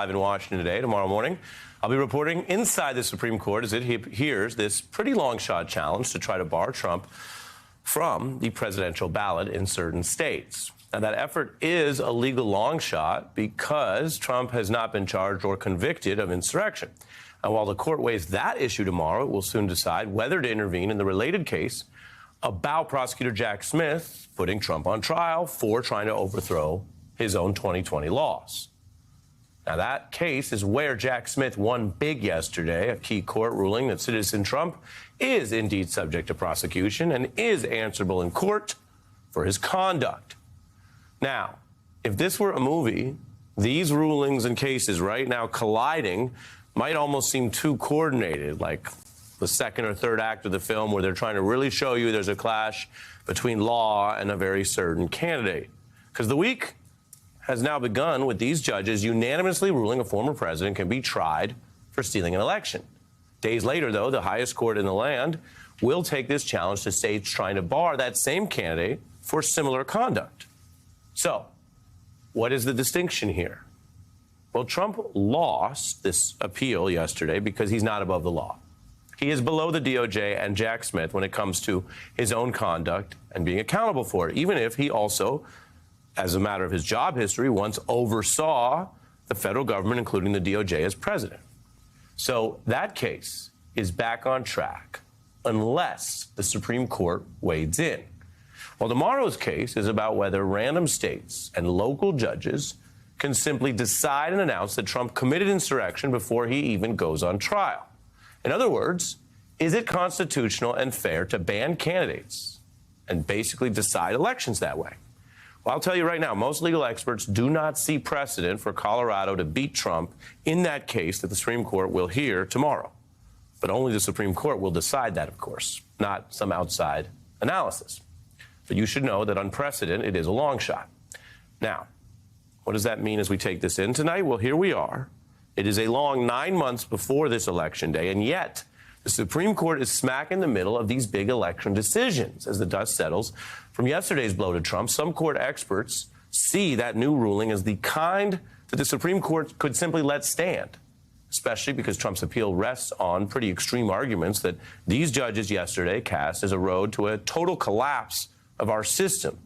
Live in Washington today. Tomorrow morning, I'll be reporting inside the Supreme Court as it hears this pretty long shot challenge to try to bar Trump from the presidential ballot in certain states. Now, that effort is a legal long shot because Trump has not been charged or convicted of insurrection. And while the court weighs that issue tomorrow, it will soon decide whether to intervene in the related case about prosecutor Jack Smith putting Trump on trial for trying to overthrow his own 2020 laws. Now, that case is where Jack Smith won big yesterday, a key court ruling that citizen Trump is indeed subject to prosecution and is answerable in court for his conduct. Now, if this were a movie, these rulings and cases right now colliding might almost seem too coordinated, like the second or third act of the film where they're trying to really show you there's a clash between law and a very certain candidate. Because the week has now begun with these judges unanimously ruling a former president can be tried for stealing an election. Days later, though, the highest court in the land will take this challenge to states trying to bar that same candidate for similar conduct. So, what is the distinction here? Well, Trump lost this appeal yesterday because he's not above the law. He is below the DOJ and Jack Smith when it comes to his own conduct and being accountable for it, even if he also, as a matter of his job history, once oversaw the federal government, including the DOJ, as president. So that case is back on track unless the Supreme Court wades in. Well, tomorrow's case is about whether random states and local judges can simply decide and announce that Trump committed insurrection before he even goes on trial. In other words, is it constitutional and fair to ban candidates and basically decide elections that way? Well, I'll tell you right now, most legal experts do not see precedent for Colorado to beat Trump in that case that the Supreme Court will hear tomorrow. But only the Supreme Court will decide that, of course, not some outside analysis. But you should know that unprecedented, it is a long shot. Now, what does that mean as we take this in tonight? Well, here we are. It is a long 9 months before this election day, and yet the Supreme Court is smack in the middle of these big election decisions as the dust settles from yesterday's blow to Trump. Some court experts see that new ruling as the kind that the Supreme Court could simply let stand, especially because Trump's appeal rests on pretty extreme arguments that these judges yesterday cast as a road to a total collapse of our system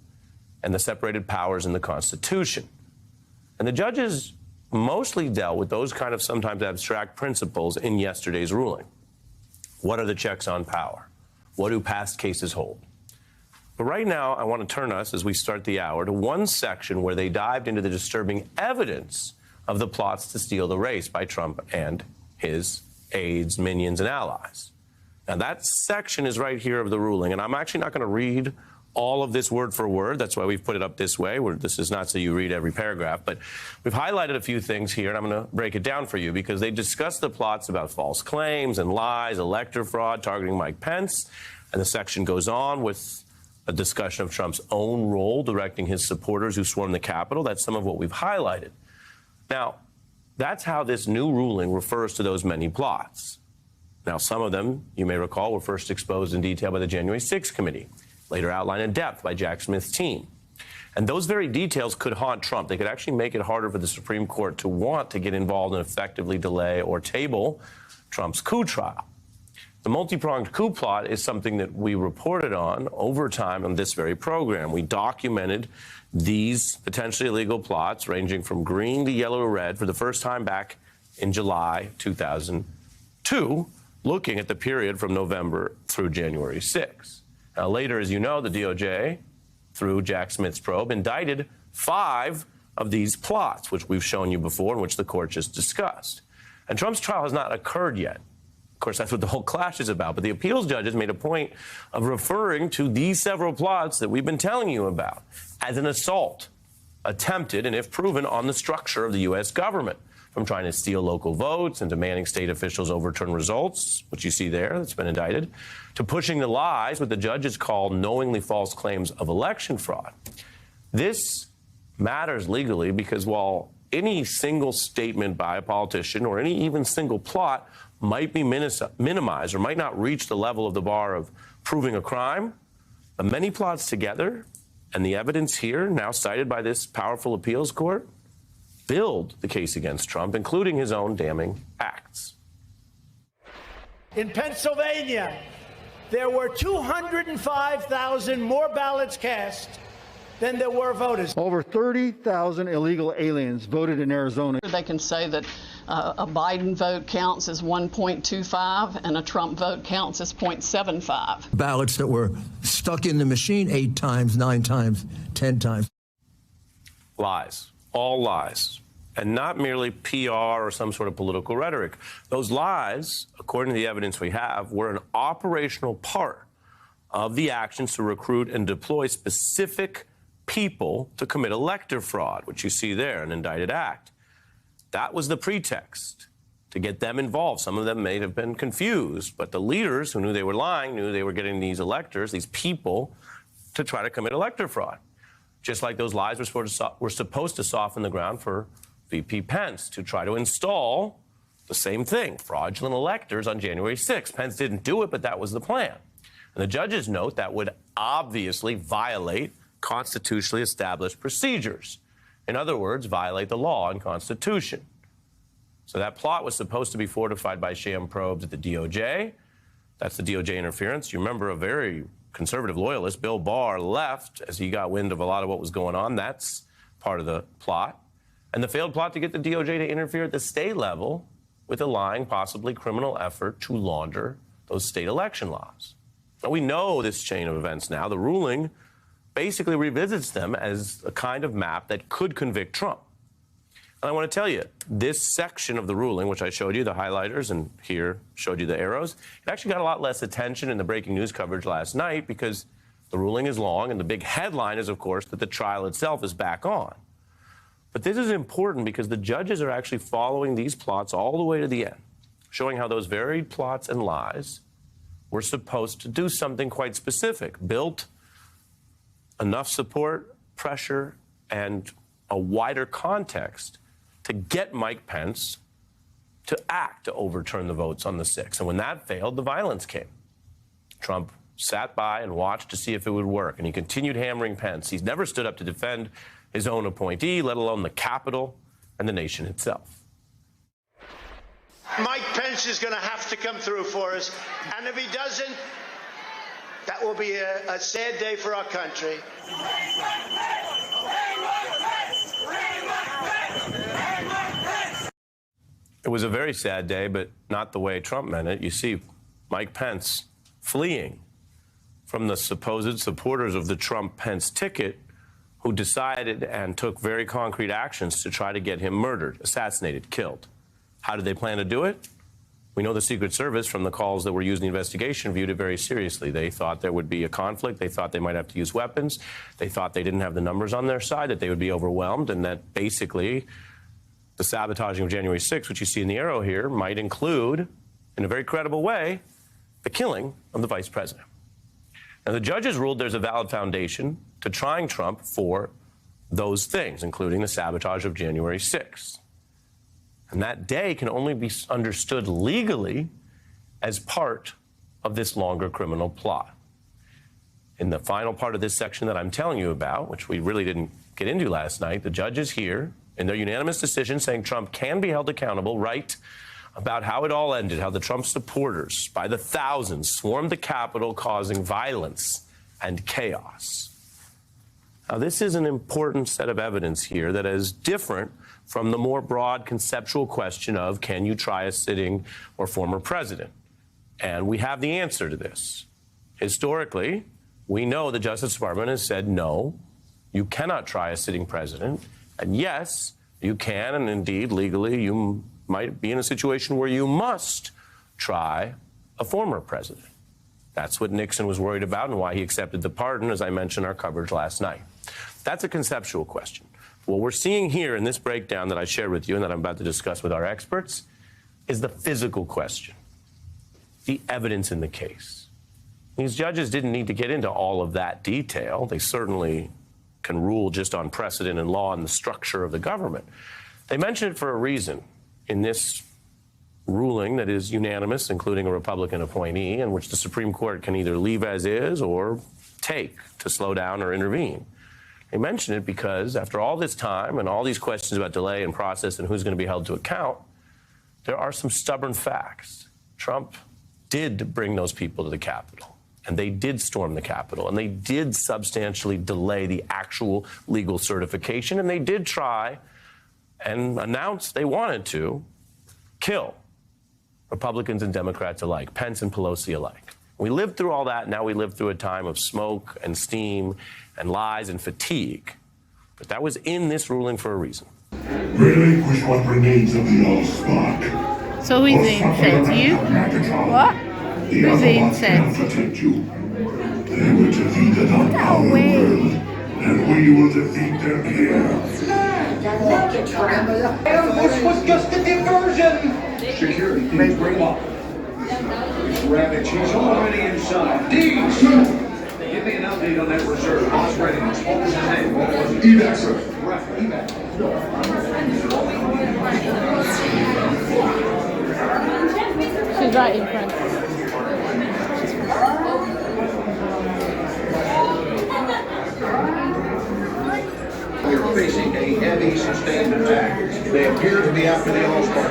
and the separated powers in the Constitution. And the judges mostly dealt with those kind of sometimes abstract principles in yesterday's ruling. What are the checks on power? What do past cases hold? But right now, I want to turn us, as we start the hour, to one section where they dived into the disturbing evidence of the plots to steal the race by Trump and his aides, minions, and allies. Now, that section is right here of the ruling, and I'm actually not going to read all of this word for word. That's why we've put it up this way, where this is not so you read every paragraph. But we've highlighted a few things here, and I'm going to break it down for you because they discuss the plots about false claims and lies, elector fraud, targeting Mike Pence. And the section goes on with a discussion of Trump's own role directing his supporters who swarmed the Capitol. That's some of what we've highlighted. Now, that's how this new ruling refers to those many plots. Now, some of them, you may recall, were first exposed in detail by the January 6th committee, later outlined in depth by Jack Smith's team. And those very details could haunt Trump. They could actually make it harder for the Supreme Court to want to get involved and effectively delay or table Trump's coup trial. The multi-pronged coup plot is something that we reported on over time on this very program. We documented these potentially illegal plots ranging from green to yellow to red for the first time back in July 2002, looking at the period from November through January 6th. Now, later, as you know, the DOJ, through Jack Smith's probe, indicted 5 of these plots, which we've shown you before and which the court just discussed. And Trump's trial has not occurred yet. Of course, that's what the whole clash is about. But the appeals judges made a point of referring to these several plots that we've been telling you about as an assault attempted, and if proven, on the structure of the U.S. government, from trying to steal local votes and demanding state officials overturn results, which you see there, that's been indicted, to pushing the lies, what the judges call knowingly false claims of election fraud. This matters legally because while any single statement by a politician or any even single plot might be minimized or might not reach the level of the bar of proving a crime, the many plots together and the evidence here, now cited by this powerful appeals court, build the case against Trump, including his own damning acts. In Pennsylvania, there were 205,000 more ballots cast than there were voters. Over 30,000 illegal aliens voted in Arizona. They can say that a Biden vote counts as 1.25 and a Trump vote counts as 0.75. Ballots that were stuck in the machine 8 times, 9 times, 10 times. Lies, all lies, and not merely PR or some sort of political rhetoric. Those lies, according to the evidence we have, were an operational part of the actions to recruit and deploy specific people to commit elector fraud, which you see there, an indicted act. That was the pretext to get them involved. Some of them may have been confused, but the leaders who knew they were lying knew they were getting these electors, these people, to try to commit elector fraud. Just like those lies were supposed to soften the ground for VP Pence to try to install the same thing, fraudulent electors on January 6th. Pence didn't do it, but that was the plan. And the judges note that would obviously violate constitutionally established procedures. In other words, violate the law and Constitution. So that plot was supposed to be fortified by sham probes at the DOJ. That's the DOJ interference. You remember a very conservative loyalist, Bill Barr, left as he got wind of a lot of what was going on. That's part of the plot. And the failed plot to get the DOJ to interfere at the state level with a lying, possibly criminal effort to launder those state election laws. Now, we know this chain of events now. The ruling basically revisits them as a kind of map that could convict Trump. And I want to tell you, this section of the ruling, which I showed you, the highlighters, and here showed you the arrows, it actually got a lot less attention in the breaking news coverage last night because the ruling is long, and the big headline is, of course, that the trial itself is back on. But this is important because the judges are actually following these plots all the way to the end, showing how those varied plots and lies were supposed to do something quite specific, built enough support, pressure, and a wider context to get Mike Pence to act to overturn the votes on the 6th. And when that failed, the violence came. Trump sat by and watched to see if it would work, and he continued hammering Pence. He's never stood up to defend his own appointee, let alone the Capitol and the nation itself. Mike Pence is going to have to come through for us, and if he doesn't, that will be a sad day for our country. It was a very sad day, but not the way Trump meant it. You see Mike Pence fleeing from the supposed supporters of the Trump-Pence ticket who decided and took very concrete actions to try to get him murdered, assassinated, killed. How did they plan to do it? We know the Secret Service, from the calls that were used in the investigation, viewed it very seriously. They thought there would be a conflict. They thought they might have to use weapons. They thought they didn't have the numbers on their side, that they would be overwhelmed, and that basically the sabotaging of January 6th, which you see in the arrow here, might include, in a very credible way, the killing of the vice president. Now, the judges ruled there's a valid foundation to trying Trump for those things, including the sabotage of January 6th. And that day can only be understood legally as part of this longer criminal plot. In the final part of this section that I'm telling you about, which we really didn't get into last night, the judges here, in their unanimous decision saying Trump can be held accountable, write about how it all ended, how the Trump supporters, by the thousands, swarmed the Capitol, causing violence and chaos. Now, this is an important set of evidence here that is different from the more broad conceptual question of, can you try a sitting or former president? And we have the answer to this. Historically, we know the Justice Department has said, no, you cannot try a sitting president. And yes, you can, and indeed, legally, you might be in a situation where you must try a former president. That's what Nixon was worried about and why he accepted the pardon, as I mentioned in our coverage last night. That's a conceptual question. What we're seeing here in this breakdown that I shared with you and that I'm about to discuss with our experts is the physical question, the evidence in the case. These judges didn't need to get into all of that detail. They certainly can rule just on precedent and law and the structure of the government. They mention it for a reason in this ruling that is unanimous, including a Republican appointee, in which the Supreme Court can either leave as is or take to slow down or intervene. They mention it because after all this time and all these questions about delay and process and who's going to be held to account, there are some stubborn facts. Trump did bring those people to the Capitol, and they did storm the Capitol, and they did substantially delay the actual legal certification, and they did try and announce they wanted to kill Republicans and Democrats alike, Pence and Pelosi alike. We lived through all that. Now we live through a time of smoke and steam and lies and fatigue. But that was in this ruling for a reason. Relinquish what remains of the Allspark. So who is the insect? You? What? Who's the insect? Protect you. They will defeat it on our world, and we will defeat them here. This was just a diversion. Security teams bring up. Rabbit, she's already inside. Deeds! Give me an update on that reserve. Boss readiness. What was his name? What was it? Evac, sir. Right, evac. She's right in front. We are facing a heavy, sustained attack. They appear to be after the Allspark.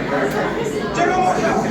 General!